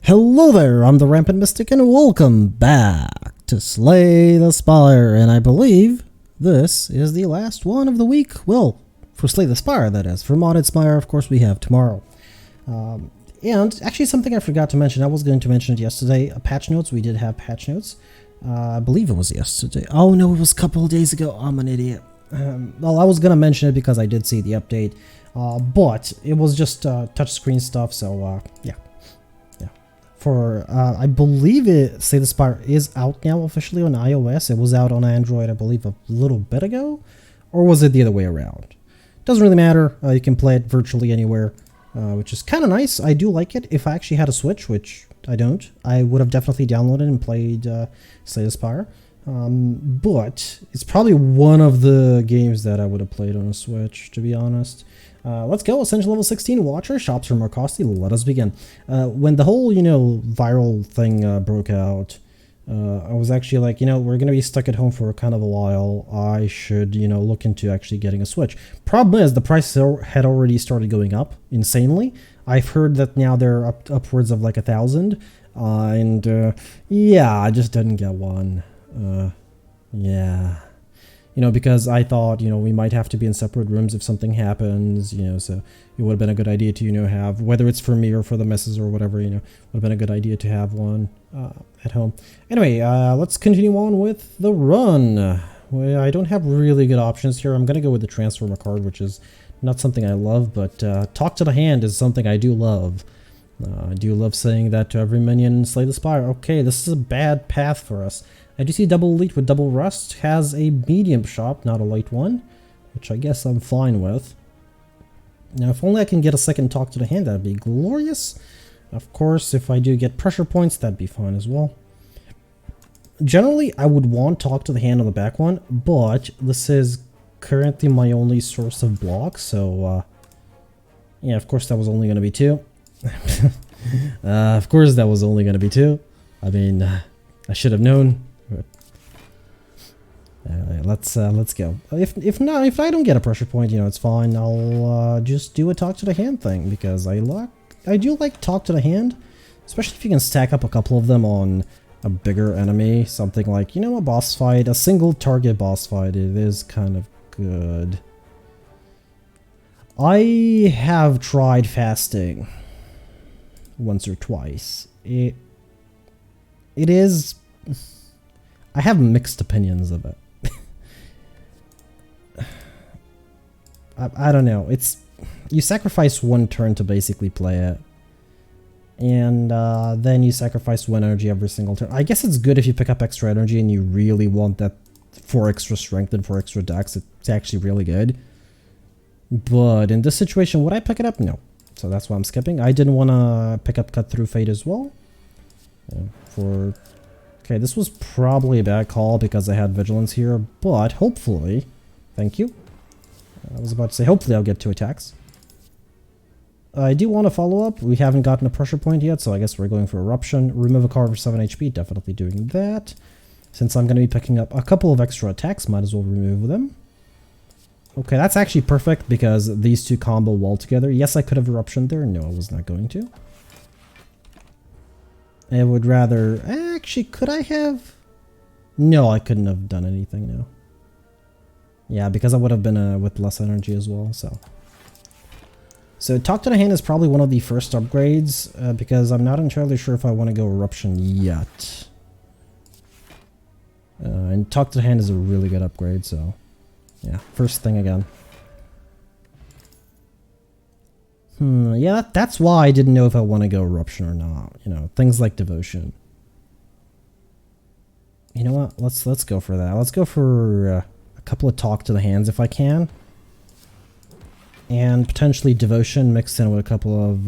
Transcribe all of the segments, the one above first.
Hello there, I'm the Rampant Mystic and welcome back to Slay the Spire, and I believe this is the last one of the week. Well, for Slay the Spire, that is. For Modded Spire, of course, we have tomorrow. And actually something I forgot to mention, I was going to mention it yesterday, patch notes. We did have patch notes. I believe it was yesterday. Oh no, it was a couple of days ago. I'm an idiot. Well, I was going to mention it because I did see the update, but it was just touchscreen stuff, so yeah. I believe Slay the Spire is out now officially on iOS. It was out on Android, I believe, a little bit ago. Or was it the other way around? Doesn't really matter. You can play it virtually anywhere, which is kind of nice. I do like it. If I actually had a Switch, which I don't, I would have definitely downloaded and played Slay the Spire. But it's probably one of the games that I would have played on a Switch, to be honest. Let's go. Essential level 16 Watcher. Shops are more costly. Let us begin. When the whole, viral thing broke out, I was actually like, we're going to be stuck at home for kind of a while. I should, look into actually getting a Switch. Problem is, the price had already started going up insanely. I've heard that now they're upwards of like 1,000. Yeah, I just didn't get one. Yeah. Because I thought, we might have to be in separate rooms if something happens, so it would have been a good idea to, have, whether it's for me or for the missus or whatever, would have been a good idea to have one at home. Anyway, let's continue on with the run. Well, I don't have really good options here. I'm going to go with the Transformer card, which is not something I love, but Talk to the Hand is something I do love. I do love saying that to every minion in Slay the Spire. Okay, this is a bad path for us. I do see double elite with double rust, has a medium shop, not a light one, which I guess I'm fine with. Now, if only I can get a second Talk to the Hand, that'd be glorious. Of course, if I do get pressure points, that'd be fine as well. Generally, I would want Talk to the Hand on the back one, but this is currently my only source of blocks, so, yeah, of course that was only going to be 2. Of course that was only going to be 2. I mean, I should have known. Let's go. If I don't get a pressure point, it's fine. I'll just do a Talk to the Hand thing because I do like Talk to the Hand, especially if you can stack up a couple of them on a bigger enemy. Something like a boss fight, a single target boss fight. It is kind of good. I have tried fasting once or twice. It is. I have mixed opinions of it. I don't know. You sacrifice one turn to basically play it, and then you sacrifice 1 energy every single turn. I guess it's good if you pick up extra energy and you really want that 4 extra strength and 4 extra dex. It's actually really good. But in this situation, would I pick it up? No. So that's why I'm skipping. I didn't want to pick up Cut Through Fate as well. Okay, this was probably a bad call because I had Vigilance here, but hopefully, thank you. I was about to say, hopefully I'll get 2 attacks. I do want to follow up. We haven't gotten a pressure point yet, so I guess we're going for Eruption. Remove a card for 7 HP, definitely doing that. Since I'm going to be picking up a couple of extra attacks, might as well remove them. Okay, that's actually perfect because these 2 combo well together. Yes, I could have Eruption there. No, I was not going to. I would rather... Actually, could I have... No, I couldn't have done anything, no. Yeah, because I would have been with less energy as well, so... So, Talk to the Hand is probably one of the first upgrades, because I'm not entirely sure if I want to go Eruption yet. And Talk to the Hand is a really good upgrade, so... Yeah, first thing again. Yeah, that's why I didn't know if I want to go Eruption or not. Things like Devotion. You know what? Let's go for that. Let's go for a couple of Talk to the Hands if I can. And potentially Devotion mixed in with a couple of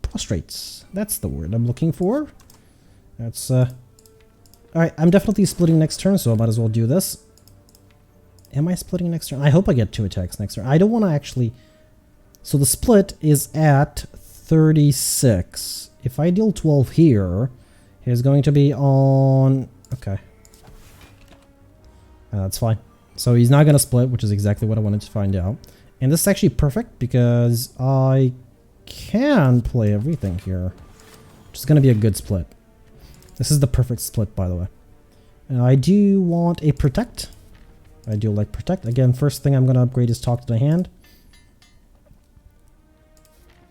Prostrates. That's the word I'm looking for. That's Alright, I'm definitely splitting next turn, so I might as well do this. Am I splitting next turn? I hope I get 2 attacks next turn. I don't want to actually... So the split is at 36. If I deal 12 here, he's going to be on... Okay. That's fine. So he's not going to split, which is exactly what I wanted to find out. And this is actually perfect because I can play everything here, which is going to be a good split. This is the perfect split, by the way. I do want a protect. I do like protect. Again, first thing I'm going to upgrade is talk to the hand.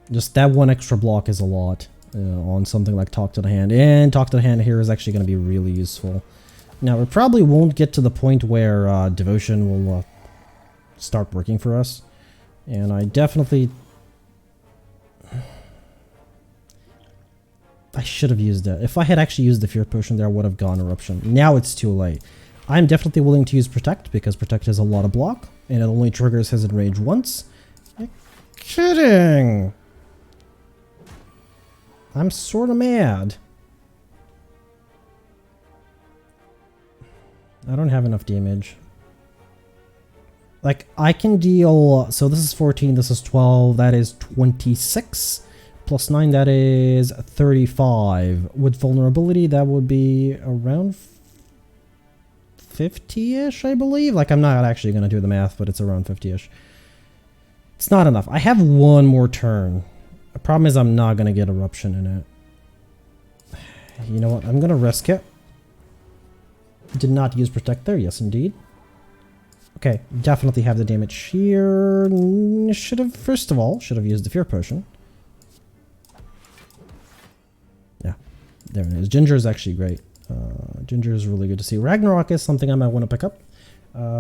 Just that one extra block is a lot on something like talk to the hand. And talk to the hand here is actually going to be really useful. Now, it probably won't get to the point where devotion will start working for us. And I definitely... I should have used it. If I had actually used the fear potion there, I would have gone eruption. Now it's too late. I'm definitely willing to use protect because protect has a lot of block and it only triggers his enrage once. You're kidding! I'm sort of mad. I don't have enough damage. Like, I can deal... So this is 14, this is 12, that is 26. Plus 9, that is 35. With vulnerability, that would be around 50-ish, I believe. Like, I'm not actually going to do the math, but it's around 50-ish. It's not enough. I have one more turn. The problem is I'm not going to get eruption in it. You know what? I'm going to risk it. Did not use protect there. Yes, indeed. Okay, definitely have the damage here. Should have, first of all, should have used the fear potion. Yeah, there it is. Ginger is actually great. Ginger is really good to see. Ragnarok is something I might want to pick up.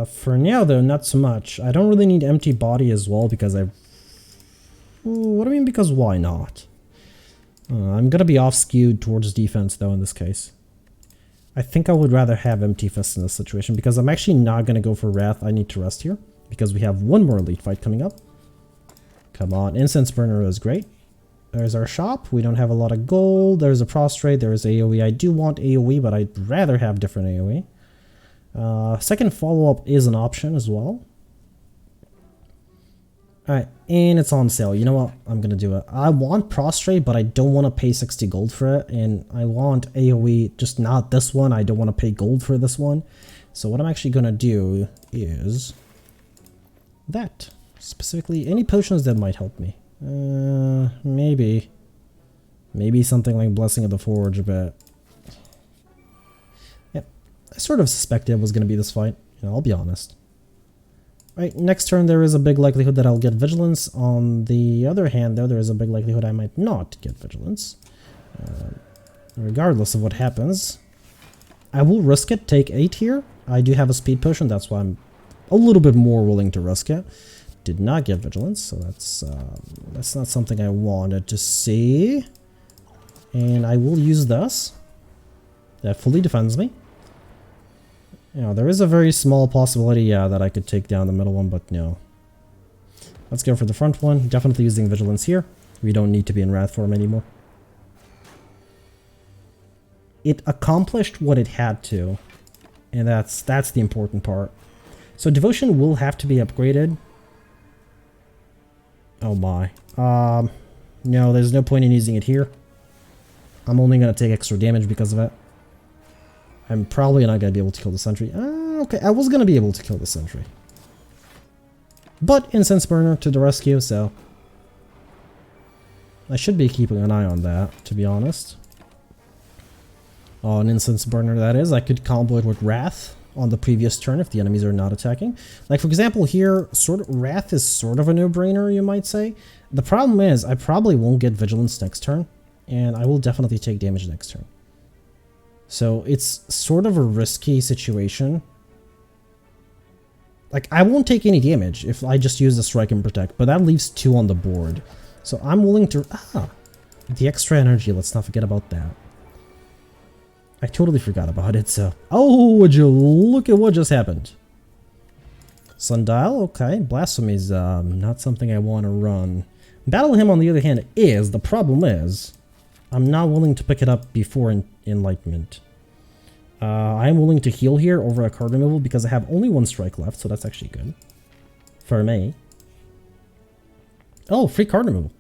For now, though, not so much. I don't really need empty body as well because I... What do I mean because why not? I'm going to be off-skewed towards defense, though, in this case. I think I would rather have empty fist in this situation because I'm actually not going to go for Wrath. I need to rest here because we have one more elite fight coming up. Come on, Incense Burner is great. There's our shop. We don't have a lot of gold. There's a prostrate. There's AoE. I do want AoE, but I'd rather have different AoE. Second follow-up is an option as well. Alright, and it's on sale. You know what? I'm going to do it. I want prostrate, but I don't want to pay 60 gold for it. And I want AoE, just not this one. I don't want to pay gold for this one. So what I'm actually going to do is that. Specifically, any potions that might help me. Maybe. Maybe something like Blessing of the Forge, but... Yep. I sort of suspected it was going to be this fight. You know, I'll be honest. Right, next turn there is a big likelihood that I'll get Vigilance. On the other hand, though, there is a big likelihood I might not get Vigilance. Regardless of what happens. I will risk it, take 8 here. I do have a speed potion, that's why I'm a little bit more willing to risk it. Did not get Vigilance, so that's not something I wanted to see. And I will use this. That fully defends me. You know, there is a very small possibility, yeah, that I could take down the middle one, but no. Let's go for the front one. Definitely using Vigilance here. We don't need to be in Wrath form anymore. It accomplished what it had to, and that's the important part. So Devotion will have to be upgraded. Oh my. No, there's no point in using it here. I'm only going to take extra damage because of it. I'm probably not going to be able to kill the sentry. Okay, I was going to be able to kill the sentry. But Incense Burner to the rescue, so... I should be keeping an eye on that, to be honest. Oh, an Incense Burner that is. I could combo it with Wrath on the previous turn if the enemies are not attacking. Like, for example, here, Wrath is sort of a no-brainer, you might say. The problem is, I probably won't get Vigilance next turn, and I will definitely take damage next turn. So it's sort of a risky situation. Like, I won't take any damage if I just use the Strike and Protect, but that leaves 2 on the board. So I'm willing to... the extra energy, let's not forget about that. I totally forgot about it, so... Oh, would you look at what just happened. Sundial, okay. Blasphemy is not something I want to run. Battle Hymn, on the other hand, is. The problem is... I'm not willing to pick it up before Enlightenment. I am willing to heal here over a card removal because I have only 1 strike left, so that's actually good. For me. Oh, free card removal.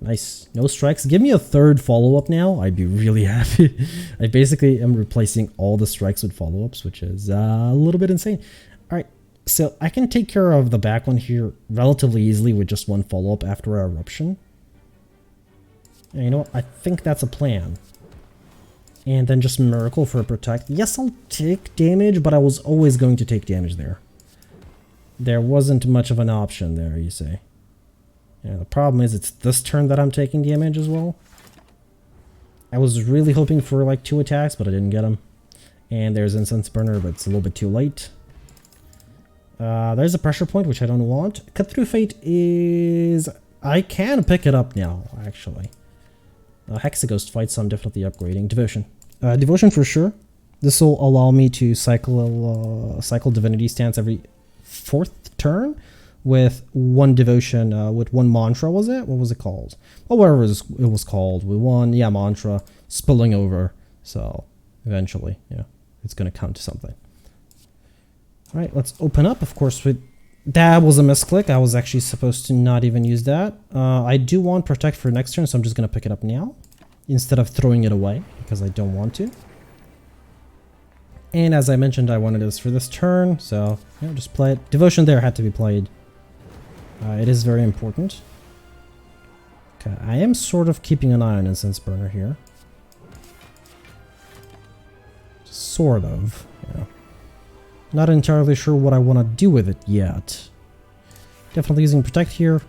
Nice. No strikes. Give me a 3rd follow-up now. I'd be really happy. I basically am replacing all the strikes with follow-ups, which is a little bit insane. Alright, so I can take care of the back one here relatively easily with just 1 follow-up after our eruption. And you know what? I think that's a plan. And then just Miracle for a Protect. Yes, I'll take damage, but I was always going to take damage there. There wasn't much of an option there, you say. Yeah, the problem is it's this turn that I'm taking damage as well. I was really hoping for like 2 attacks, but I didn't get them. And there's Incense Burner, but it's a little bit too late. There's a Pressure Point, which I don't want. Cut Through Fate is... I can pick it up now, actually. Hexaghost fight, so I'm definitely upgrading. Devotion. Devotion for sure. This will allow me to cycle Divinity Stance every 4th turn with 1 Devotion, with 1 Mantra, was it? What was it called? Well, whatever it was called. With 1, yeah, Mantra, spilling over. So, eventually, yeah, it's going to come to something. Alright, let's open up. Of course, that was a misclick. I was actually supposed to not even use that. I do want Protect for next turn, so I'm just going to pick it up now instead of throwing it away because I don't want to. And as I mentioned, I wanted this for this turn, so yeah, just play it. Devotion there had to be played. It is very important. Okay, I am sort of keeping an eye on Incense Burner here. Sort of, yeah. Not entirely sure what I want to do with it yet. Definitely using Protect here.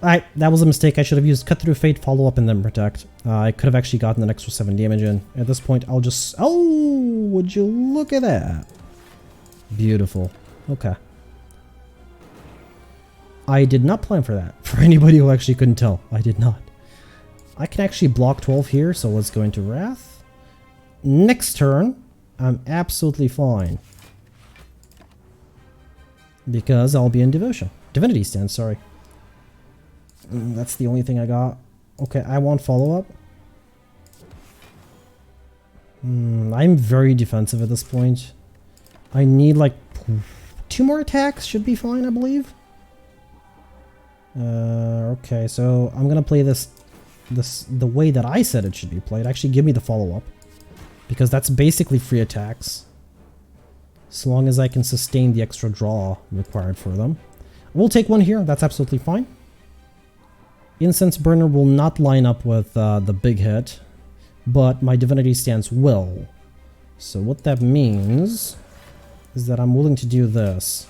Alright, that was a mistake. I should have used Cut Through Fate, Follow Up, and then Protect. I could have actually gotten an extra 7 damage in. At this point, I'll just... Oh, would you look at that? Beautiful. Okay. I did not plan for that. For anybody who actually couldn't tell, I did not. I can actually block 12 here, so let's go into Wrath. Next turn, I'm absolutely fine. Because I'll be in Devotion. Divinity Stance, sorry. That's the only thing I got. Okay, I want follow-up. I'm very defensive at this point. I need like 2 more attacks, should be fine, I believe. Okay, so I'm gonna play this the way that I said it should be played. Actually, give me the follow-up. Because that's basically free attacks. As long as I can sustain the extra draw required for them. We'll take 1 here, that's absolutely fine. Incense Burner will not line up with the big hit, but my Divinity Stance will. So what that means is that I'm willing to do this.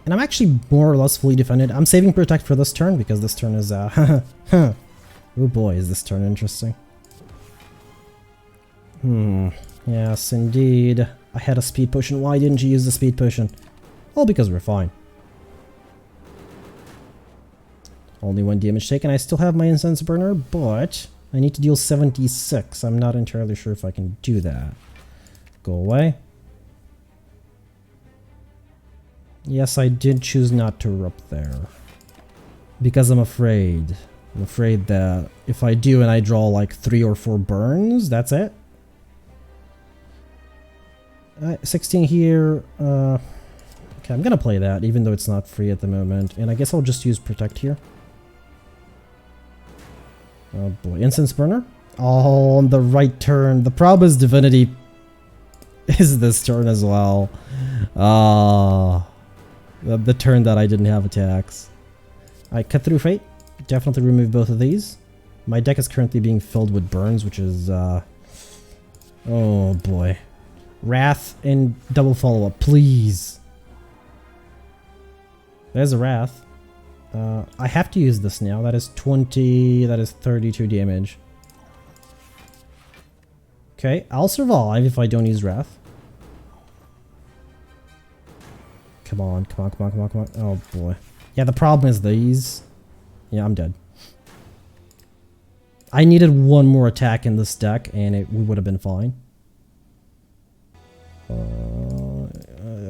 And I'm actually more or less fully defended. I'm saving Protect for this turn because this turn is oh boy, is this turn interesting. Yes, indeed. I had a speed potion. Why didn't you use the speed potion? Well, because we're fine. Only 1 damage taken. I still have my Incense Burner, but I need to deal 76. I'm not entirely sure if I can do that. Go away. Yes, I did choose not to erupt there. Because I'm afraid. I'm afraid that if I do and I draw like 3 or 4 burns, that's it. 16 here. Okay, I'm gonna play that, even though it's not free at the moment. And I guess I'll just use Protect here. Oh boy, Incense Burner. Oh, on the right turn. The problem is Divinity is this turn as well. The turn that I didn't have attacks. I Cut Through Fate. Definitely remove both of these. My deck is currently being filled with burns, which is oh boy. Wrath and double follow-up, please. There's a Wrath. I have to use this now. That is 20, that is 32 damage. Okay, I'll survive if I don't use Wrath. Come on, come on, come on, come on, come on. Oh boy. Yeah, the problem is these. Yeah, I'm dead. I needed 1 more attack in this deck and we would have been fine.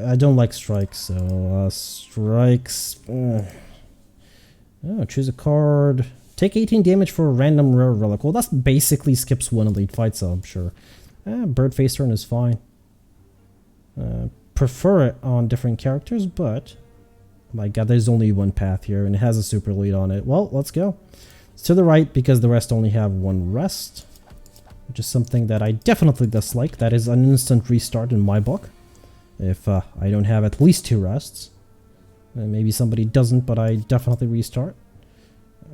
I don't like strikes, so strikes. Oh, choose a card. Take 18 damage for a random rare relic. Well, that basically skips 1 elite fight, so I'm sure. Bird face turn is fine. Prefer it on different characters, but oh my god, there's only 1 path here, and it has a super elite on it. Well, let's go. It's to the right because the rest only have 1 rest, which is something that I definitely dislike. That is an instant restart in my book. If I don't have at least 2 rests. Maybe somebody doesn't, but I definitely restart.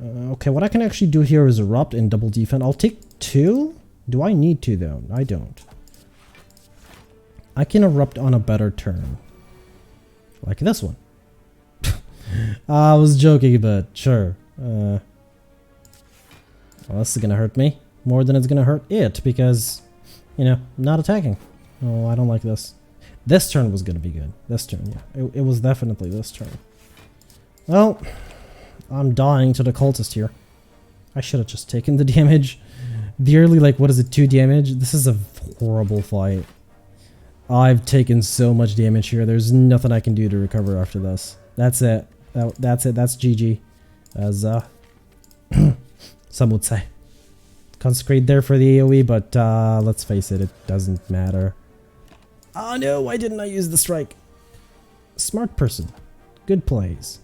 Okay, what I can actually do here is erupt and double defend. I'll take 2. Do I need to though? I don't. I can erupt on a better turn. Like this one. I was joking, but sure. Well, this is gonna hurt me more than it's gonna hurt it because, you know, not attacking. Oh, I don't like this. This turn was gonna be good. This turn, yeah. It was definitely this turn. Well, I'm dying to the cultist here. I should have just taken the damage. The early, like, what is it, 2 damage? This is a horrible fight. I've taken so much damage here. There's nothing I can do to recover after this. That's it. That's it. That's GG. As, some would say. Consecrate there for the AoE, but let's face it, it doesn't matter. Oh no, why didn't I use the strike? Smart person. Good plays.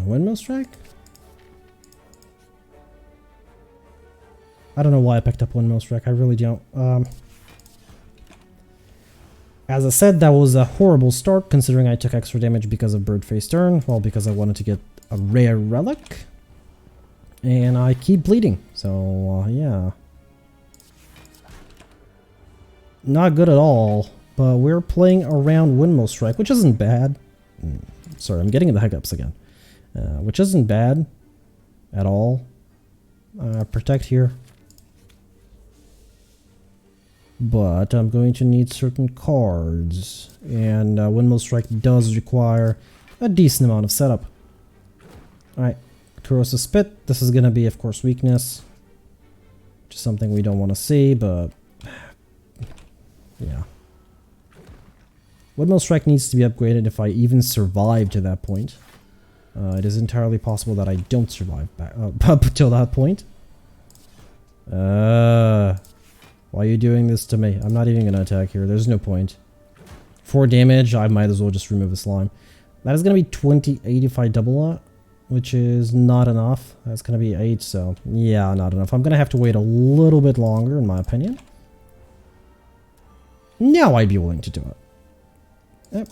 Windmill strike? I don't know why I picked up Windmill strike, I really don't. As I said, that was a horrible start considering I took extra damage because of Bird Face turn. Well, because I wanted to get a rare relic. And I keep bleeding, so yeah. Not good at all, but we're playing around Windmill Strike, which isn't bad. Sorry, I'm getting the hiccups again. Which isn't bad at all. Protect here. But I'm going to need certain cards, and Windmill Strike does require a decent amount of setup. Alright, Corrosive Spit. This is going to be, of course, weakness. Which is something we don't want to see, but yeah. Windmill Strike needs to be upgraded if I even survive to that point. It is entirely possible that I don't survive back, up until that point. Why are you doing this to me? I'm not even going to attack here. There's no point. 4 damage, I might as well just remove the slime. That is going to be 2080 if I double that, which is not enough. That's going to be 8, so yeah, not enough. I'm going to have to wait a little bit longer, in my opinion. Now I'd be willing to do it. Yep.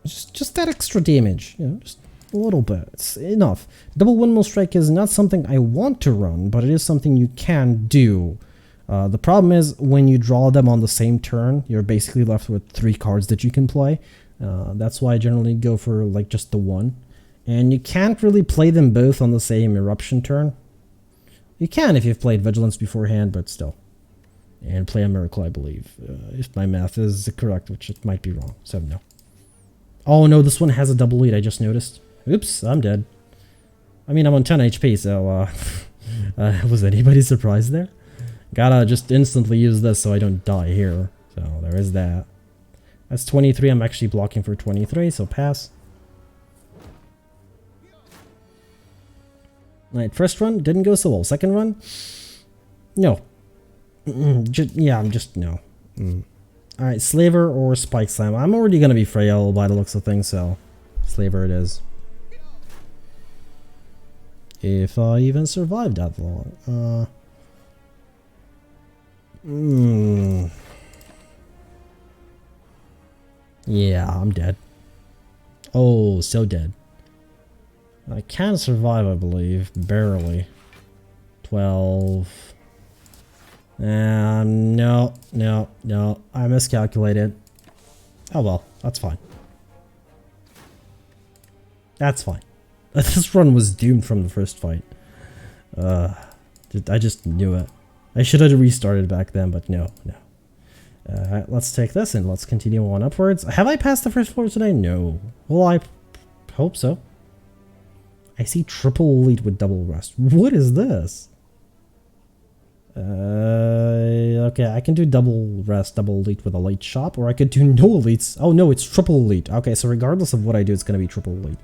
Just that extra damage, you know, just a little bit. It's enough. Double Windmill Strike is not something I want to run, but it is something you can do. The problem is when you draw them on the same turn, you're basically left with 3 cards that you can play. That's why I generally go for like just the one. And you can't really play them both on the same eruption turn. You can if you've played Vigilance beforehand, but still. And play a Miracle, I believe, if my math is correct, which it might be wrong, so no. Oh no, this one has a double lead, I just noticed. Oops, I'm dead. I mean, I'm on 10 HP, so, was anybody surprised there? Gotta just instantly use this so I don't die here, so there is that. That's 23, I'm actually blocking for 23, so pass. Alright, first run, didn't go so well. Second run? No. Yeah, I'm just, no. Alright, Slaver or Spike Slam. I'm already going to be frail by the looks of things, so Slaver it is. If I even survived that long. Yeah, I'm dead. Oh, so dead. I can survive, I believe. Barely. 12... no. I miscalculated. Oh well, that's fine. That's fine. This run was doomed from the first fight. I just knew it. I should have restarted back then, but no. Alright, let's take this and let's continue on upwards. Have I passed the first floor today? No. Well, I hope so. I see triple elite with double rest. What is this? Okay, I can do double rest, double elite with a light shop, or I could do no elites. Oh no, it's triple elite. Okay, so regardless of what I do, it's going to be triple elite.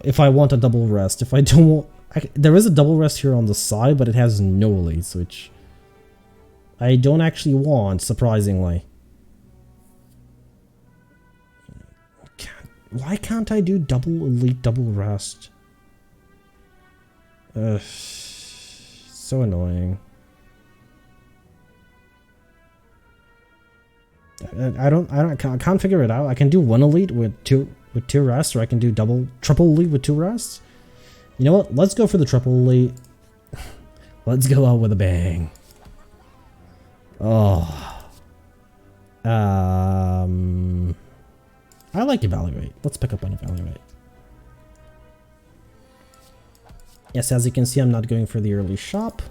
If I want a double rest, if I don't want... there is a double rest here on the side, but it has no elites, which I don't actually want, surprisingly. Why can't I do double elite, double rest? So annoying. I can't figure it out. I can do one elite with with 2 rests, or I can do triple elite with 2 rests. You know what? Let's go for the triple elite. Let's go out with a bang. Oh. I like Evaluate. Let's pick up on Evaluate. Yes, as you can see, I'm not going for the early shop.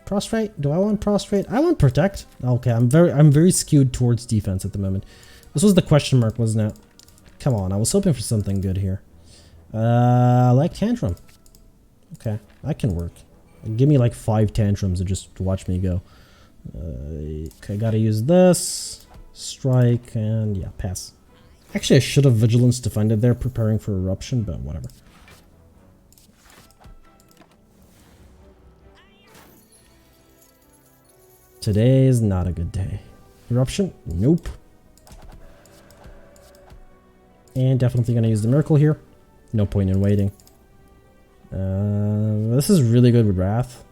Prostrate? Do I want Prostrate? I want Protect. Okay, I'm very skewed towards defense at the moment. This was the question mark, wasn't it? Come on, I was hoping for something good here. I like Tantrum. Okay, that can work. Give me like 5 tantrums and just watch me go. Okay, gotta use this. Strike, and yeah, pass. Actually, I should have Vigilance Defended there, preparing for Eruption, but whatever. Today is not a good day. Eruption? Nope. And definitely gonna use the Miracle here. No point in waiting. This is really good with Wrath.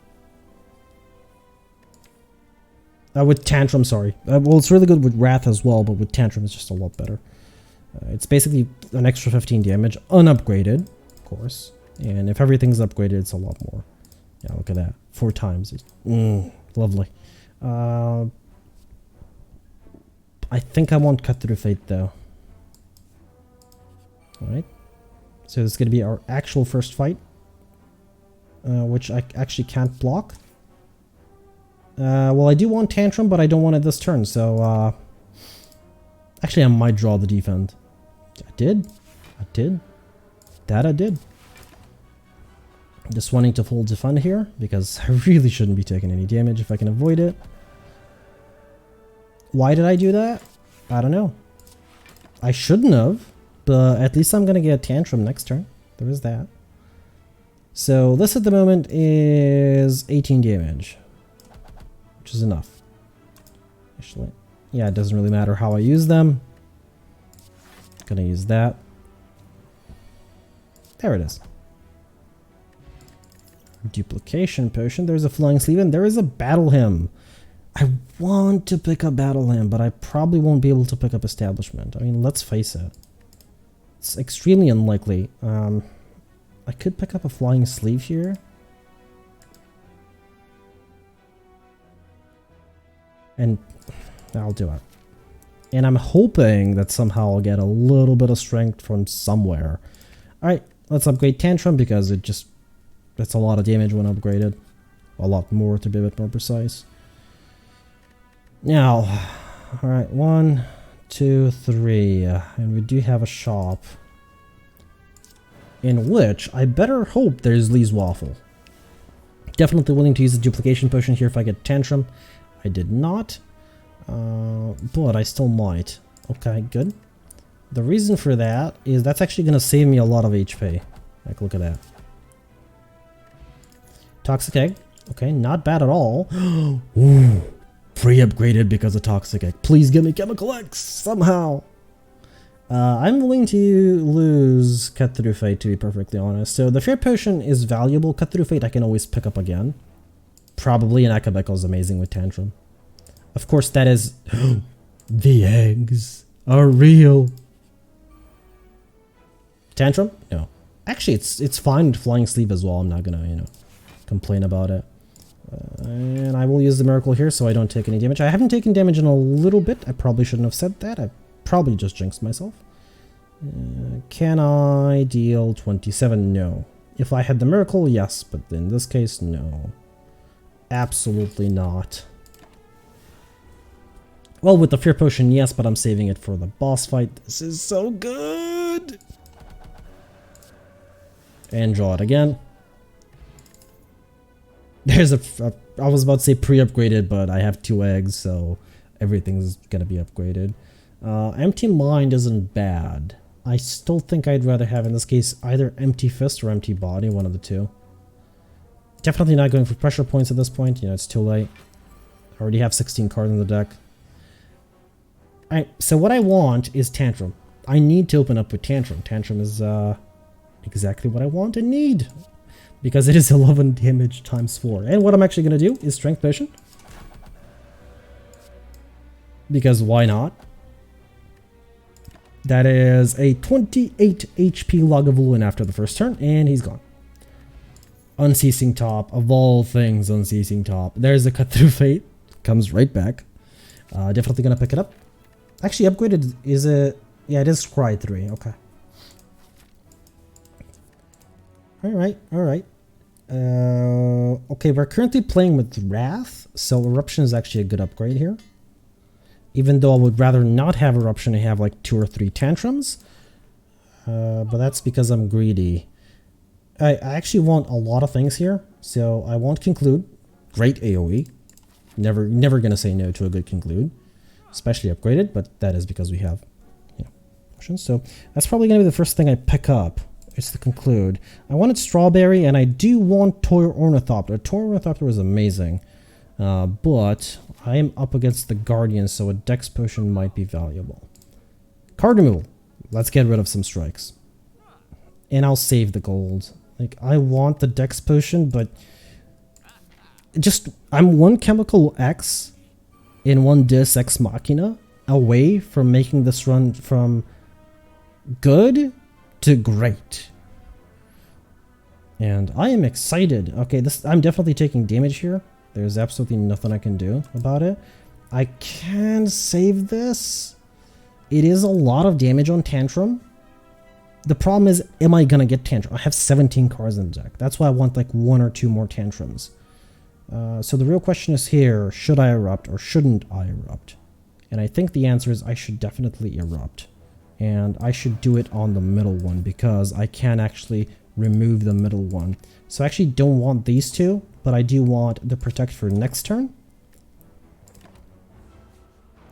With Tantrum, sorry. Well, it's really good with Wrath as well, but with Tantrum it's just a lot better. It's basically an extra 15 damage, unupgraded, of course. And if everything's upgraded, it's a lot more. Yeah, look at that. 4 times. Lovely. I think I want Cut Through Fate though. Alright. So this is going to be our actual first fight. Which I actually can't block. Well, I do want Tantrum, but I don't want it this turn, so actually I might draw the defend. I did. That I did. Just wanting to full defend here, because I really shouldn't be taking any damage if I can avoid it. Why did I do that? I don't know. I shouldn't have, but at least I'm gonna get Tantrum next turn. There is that. So this at the moment is 18 damage, which is enough. Actually, yeah, it doesn't really matter how I use them. Gonna use that. There it is. Duplication potion. There's a Flying Sleeve and there is a Battle Hymn. I want to pick up Battle Hymn, but I probably won't be able to pick up Establishment. I mean, let's face it. It's extremely unlikely. I could pick up a Flying Sleeve here. And I'll do it. And I'm hoping that somehow I'll get a little bit of strength from somewhere. Alright, let's upgrade Tantrum because that's a lot of damage when upgraded. A lot more, to be a bit more precise. Now, alright, 1, 2, 3. And we do have a shop. In which I better hope there's Lee's Waffle. Definitely willing to use the duplication potion here if I get Tantrum. I did not. But I still might. Okay, good. The reason for that is that's actually going to save me a lot of HP. Like, look at that. Toxic Egg. Okay, not bad at all. Ooh, pre-upgraded because of Toxic Egg. Please give me Chemical X somehow. I'm willing to lose Cut Through Fate, to be perfectly honest. So the Fear Potion is valuable. Cut Through Fate I can always pick up again. Probably an Akabeko is amazing with Tantrum. Of course, that is... The eggs are real. Tantrum? No. Actually, it's fine with Flying Sleeve as well. I'm not gonna, you know, complain about it. And I will use the Miracle here so I don't take any damage. I haven't taken damage in a little bit. I probably shouldn't have said that. I probably just jinxed myself. Can I deal 27? No. If I had the Miracle, yes, but in this case, no. Absolutely not. Well, with the Fear Potion, yes, but I'm saving it for the boss fight. This is so good! And draw it again. There's I was about to say pre-upgraded, but I have 2 eggs, so everything's gonna be upgraded. Empty Mind isn't bad. I still think I'd rather have, in this case, either Empty Fist or Empty Body, one of the two. Definitely not going for pressure points at this point, you know, it's too late. I already have 16 cards in the deck. Alright, so what I want is Tantrum. I need to open up with Tantrum. Tantrum is exactly what I want and need. Because it is 11 damage times 4. And what I'm actually going to do is Strength Potion. Because why not? That is a 28 HP Lagavulin after the first turn, and he's gone. Unceasing Top, of all things, Unceasing Top. There's a Cut Through Fate, comes right back. Definitely gonna pick it up. Actually, upgraded, is it? Yeah, it is Scry 3, okay. Alright, alright. Okay, we're currently playing with Wrath, so Eruption is actually a good upgrade here. Even though I would rather not have Eruption and have like 2 or 3 Tantrums. But that's because I'm greedy. I actually want a lot of things here, so I want Conclude. Great AoE. Never gonna say no to a good Conclude. Especially upgraded, but that is because we have, you know, options. So that's probably gonna be the first thing I pick up. It's the Conclude. I wanted Strawberry, and I do want Toy Ornithopter. Toy Ornithopter was amazing, but I am up against the Guardian, so a Dex Potion might be valuable. Card removal. Let's get rid of some strikes. And I'll save the gold. Like, I want the Dex Potion, but just, I'm one Chemical X in one Deus Ex Machina away from making this run from good to great. And I am excited. Okay, I'm definitely taking damage here. There's absolutely nothing I can do about it. I can save this. It is a lot of damage on Tantrum. The problem is, am I gonna get Tantrum? I have 17 cards in the deck. That's why I want like 1 or 2 more Tantrums. So the real question is here, should I Erupt or shouldn't I Erupt? And I think the answer is I should definitely Erupt. And I should do it on the middle one because I can actually remove the middle one. So I actually don't want these two, but I do want the Protect for next turn.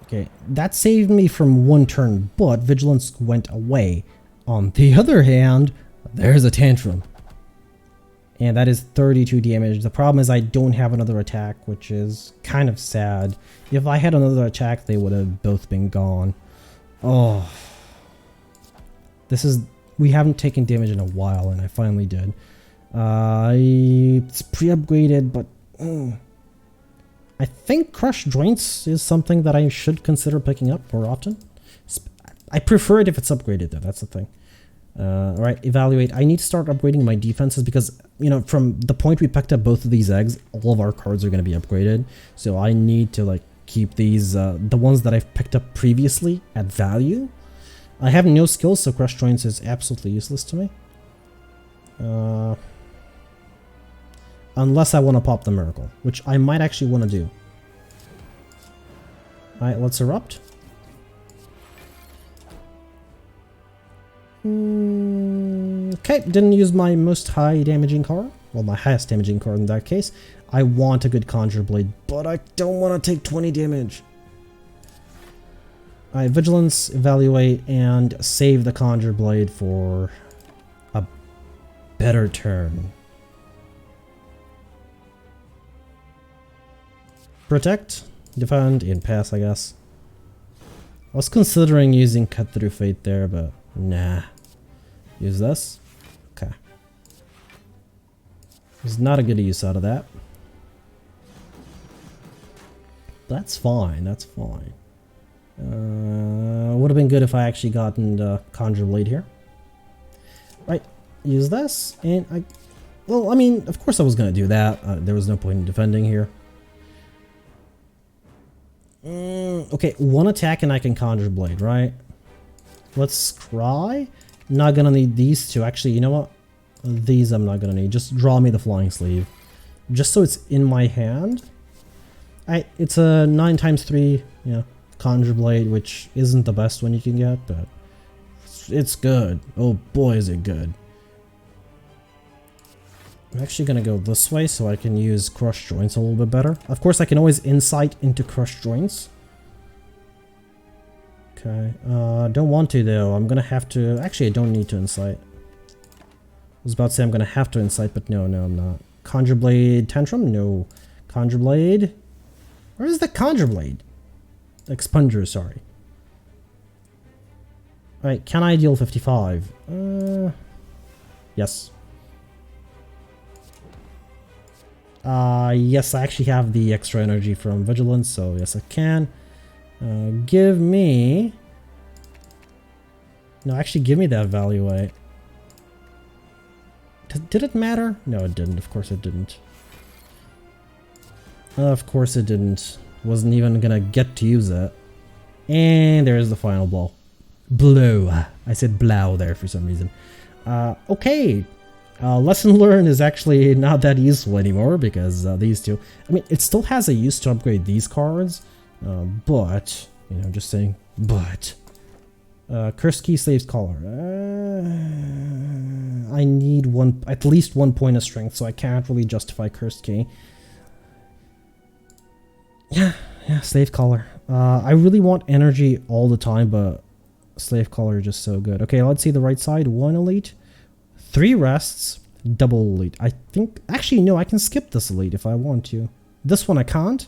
Okay, that saved me from 1 turn, but Vigilance went away. On the other hand, there's a Tantrum. And that is 32 damage. The problem is I don't have another attack, which is kind of sad. If I had another attack, they would have both been gone. Oh. We haven't taken damage in a while, and I finally did. It's pre-upgraded, but I think Crushed Joints is something that I should consider picking up more often. I prefer it if it's upgraded, though. That's the thing. Alright, Evaluate. I need to start upgrading my defenses because, you know, from the point we picked up both of these eggs, all of our cards are going to be upgraded. So I need to, like, keep these, the ones that I've picked up previously at value. I have no skills, so Crush Joints is absolutely useless to me. Unless I want to pop the Miracle, which I might actually want to do. Alright, let's Erupt. Okay, didn't use my most high damaging card. Well, my highest damaging card in that case. I want a good Conjure Blade, but I don't want to take 20 damage. Alright, Vigilance, Evaluate, and save the Conjure Blade for a better turn. Protect, Defend, and Pass, I guess. I was considering using Cut Through Fate there, but nah. Use this. Okay. There's not a good use out of that. That's fine, that's fine. Would have been good if I actually gotten the Conjure Blade here. Right, use this, and well, I mean, of course I was gonna do that. There was no point in defending here. Okay, 1 attack and I can Conjure Blade, right? Let's scry. Not gonna need these two. Actually, you know what? These I'm not gonna need. Just draw me the Flying Sleeve. Just so it's in my hand. It's a 9x3, yeah, Conjure Blade, which isn't the best one you can get, but it's good. Oh boy, is it good. I'm actually gonna go this way so I can use Crush Joints a little bit better. Of course, I can always Insight into Crush Joints. Okay, don't want to though. I'm gonna have to. Actually, I don't need to Insight. I was about to say I'm gonna have to Insight, but no, I'm not. Conjure Blade Tantrum? No. Conjure Blade? Where is the Conjure Blade? Expunger, sorry. Alright, can I deal 55? Yes. Yes, I actually have the extra energy from Vigilance, so yes I can. Give me No, actually give me that value 8. Did it matter? No, it didn't. Of course it didn't. Of course it didn't. Wasn't even gonna get to use it. And there's the final blow. Blow. I said blow there for some reason. Okay. Lesson learned is actually not that useful anymore because these two... I mean, it still has a use to upgrade these cards. But, you know, just saying, but... Cursed Key, Slave's Collar. I need at least 1 point of strength, so I can't really justify Cursed Key. Yeah, Slave Collar. I really want energy all the time, but Slave Collar is just so good. Okay, let's see the right side. 1 elite, 3 rests, double elite. I think... Actually, no, I can skip this elite if I want to. This one I can't,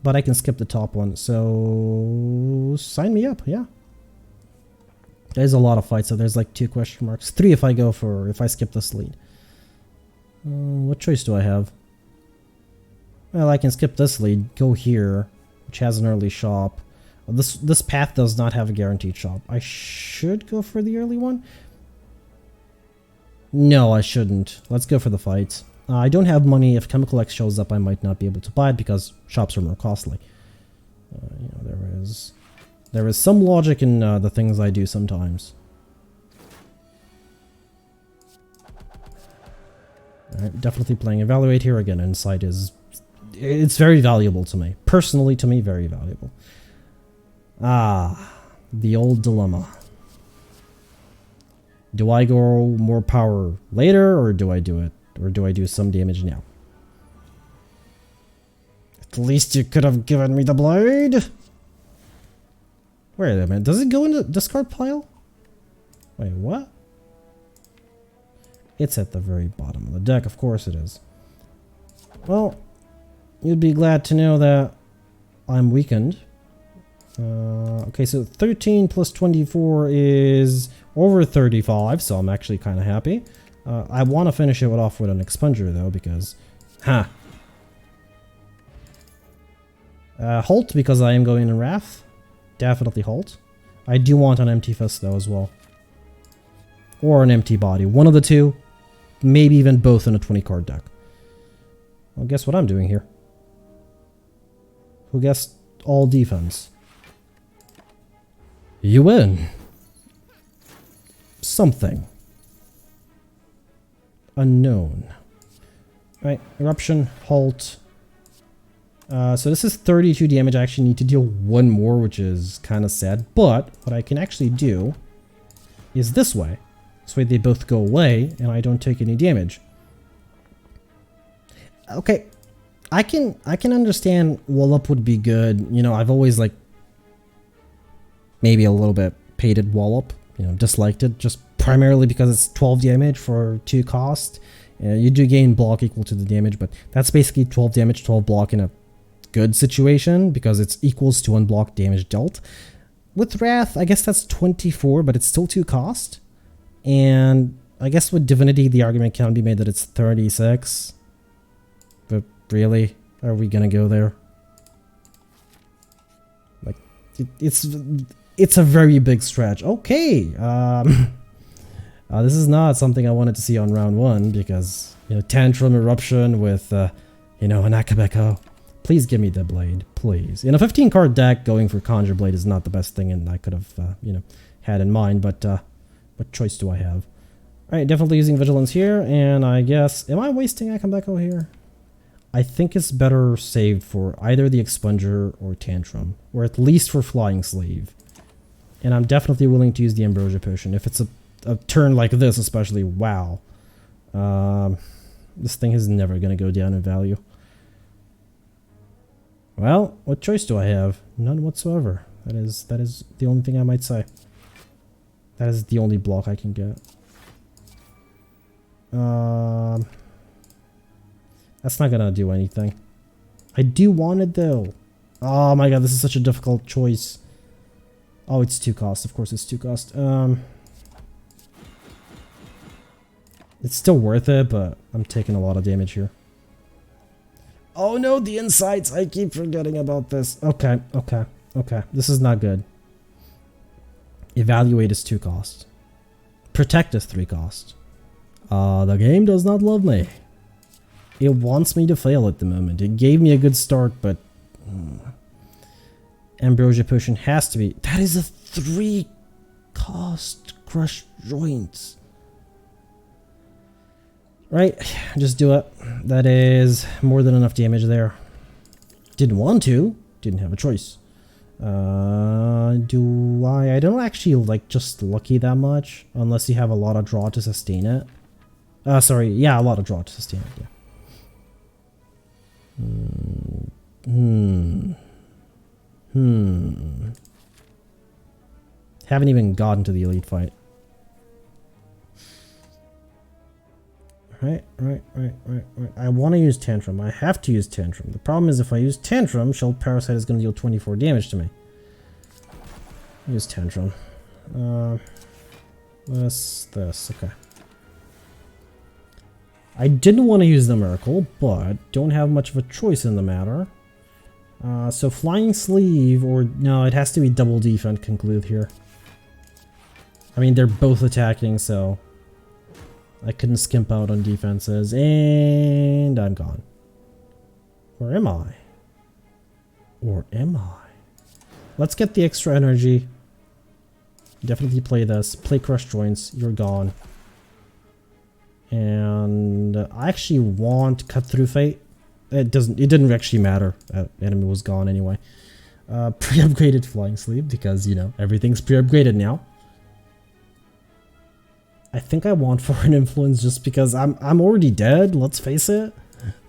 but I can skip the top one. So, sign me up, yeah. There's a lot of fights, so there's like 2 question marks. 3 if I skip this lead. What choice do I have? Well, I can skip this lead, go here, which has an early shop. This path does not have a guaranteed shop. I should go for the early one? No, I shouldn't. Let's go for the fights. I don't have money. If Chemical X shows up, I might not be able to buy it because shops are more costly. You know, there is some logic in the things I do sometimes. Alright, definitely playing Evaluate here again. Insight it's very valuable to me. Personally, to me, very valuable. Ah, the old dilemma. Do I go more power later, or do I do it? Or do I do some damage now? At least you could have given me the blade! Wait a minute, does it go in the discard pile? Wait, what? It's at the very bottom of the deck, of course it is. Well, you'd be glad to know that I'm weakened. Okay, so 13 plus 24 is over 35, so I'm actually kind of happy. I want to finish it off with an expunger though, because... Halt, because I am going in Wrath. Definitely halt. I do want an empty fist though as well. Or an empty body. One of the two. Maybe even both in a 20 card deck. Well, guess what I'm doing here? Who guessed all defense? You win. Something. Unknown. Right, eruption, halt. So this is 32 damage. I actually need to deal 1 more, which is kind of sad. But what I can actually do is this way. This way they both go away and I don't take any damage. Okay, I can understand Wallop would be good. You know, I've always like maybe a little bit hated Wallop. You know, disliked it just primarily because it's 12 damage for 2 cost. You do gain block equal to the damage, but that's basically 12 damage, 12 block in a good situation because it's equals to unblocked damage dealt. With Wrath, I guess that's 24, but it's still 2 cost. And I guess with Divinity, the argument can be made that it's 36. But really, are we gonna go there? Like, it's a very big stretch. Okay, this is not something I wanted to see on round 1 because, you know, Tantrum Eruption with, you know, an Akabeko. Please give me the blade, please. In a 15 card deck, going for Conjure Blade is not the best thing and I could have, you know, had in mind, but what choice do I have? Alright, definitely using Vigilance here, and I guess, am I wasting Akabeko here? I think it's better saved for either the Expunger or Tantrum, or at least for Flying Slave. And I'm definitely willing to use the Ambrosia Potion. If it's a turn like this, especially, wow. This thing is never going to go down in value. Well, what choice do I have? None whatsoever. That is the only thing I might say. That is the only block I can get. That's not gonna do anything. I do want it though. Oh my god, this is such a difficult choice. Oh, it's 2 cost. Of course it's 2 cost. It's still worth it, but I'm taking a lot of damage here. Oh no, the insights! I keep forgetting about this. Okay. This is not good. Evaluate is 2 cost. Protect is 3 cost. The game does not love me. It wants me to fail at the moment. It gave me a good start, but... Ambrosia Potion has to be... That is a 3 cost Crush Joints. Right, just do it. That is more than enough damage there. Didn't want to. Didn't have a choice. Do I don't actually like just lucky that much, unless you have a lot of draw to sustain it. Sorry, yeah, a lot of draw to sustain it, yeah. Haven't even gotten to the elite fight. Right. I want to use Tantrum. I have to use Tantrum. The problem is if I use Tantrum, Shell Parasite is going to deal 24 damage to me. Use Tantrum. This. Okay. I didn't want to use the Miracle, but don't have much of a choice in the matter. So Flying Sleeve, or no, it has to be double defense conclude here. I mean, they're both attacking, so I couldn't skimp out on defenses, and I'm gone. Where am I? Or am I? Let's get the extra energy. Definitely play this. Play Crush Joints. You're gone. And I actually want Cut Through Fate. It didn't actually matter. Enemy was gone anyway. Pre-upgraded Flying Sleeve because, you know, everything's pre-upgraded now. I think I want Foreign Influence just because I'm already dead, let's face it.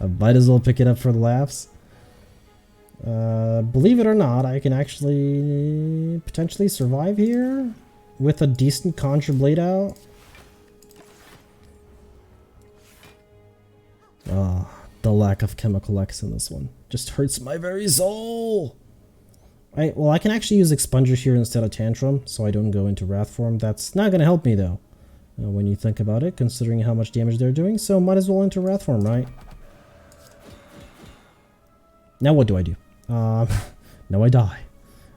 I might as well pick it up for the laughs. Believe it or not, I can actually potentially survive here with a decent Conjure Blade out. The lack of Chemical X in this one just hurts my very soul. Right, well, I can actually use Expunger here instead of Tantrum, so I don't go into Wrath form. That's not going to help me, though, when you think about it, considering how much damage they're doing, so might as well enter Wrath form, right? Now what do I do? No, I die.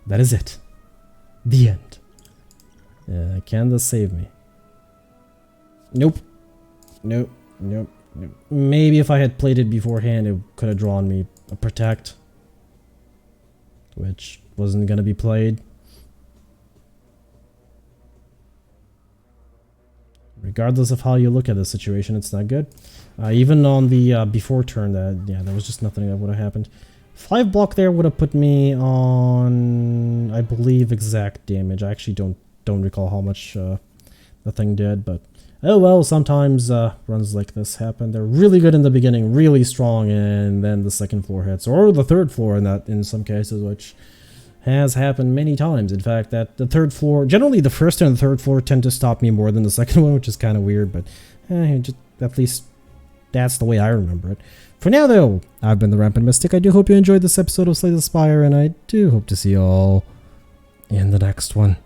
That is it. The end. Can this save me? Nope. Nope. Maybe if I had played it beforehand, it could have drawn me a Protect, which wasn't going to be played. Regardless of how you look at the situation, it's not good. Even on the before turn, there was just nothing that would have happened. 5 block there would have put me on, I believe, exact damage. I actually don't recall how much the thing did, but oh well. Sometimes runs like this happen. They're really good in the beginning, really strong, and then the second floor hits, or the third floor in some cases, which has happened many times. In fact, that the third floor, generally the first and the third floor tend to stop me more than the second one, which is kind of weird, but just, at least that's the way I remember it. For now, though, I've been the Rampant Mystic. I do hope you enjoyed this episode of Slay the Spire, and I do hope to see you all in the next one.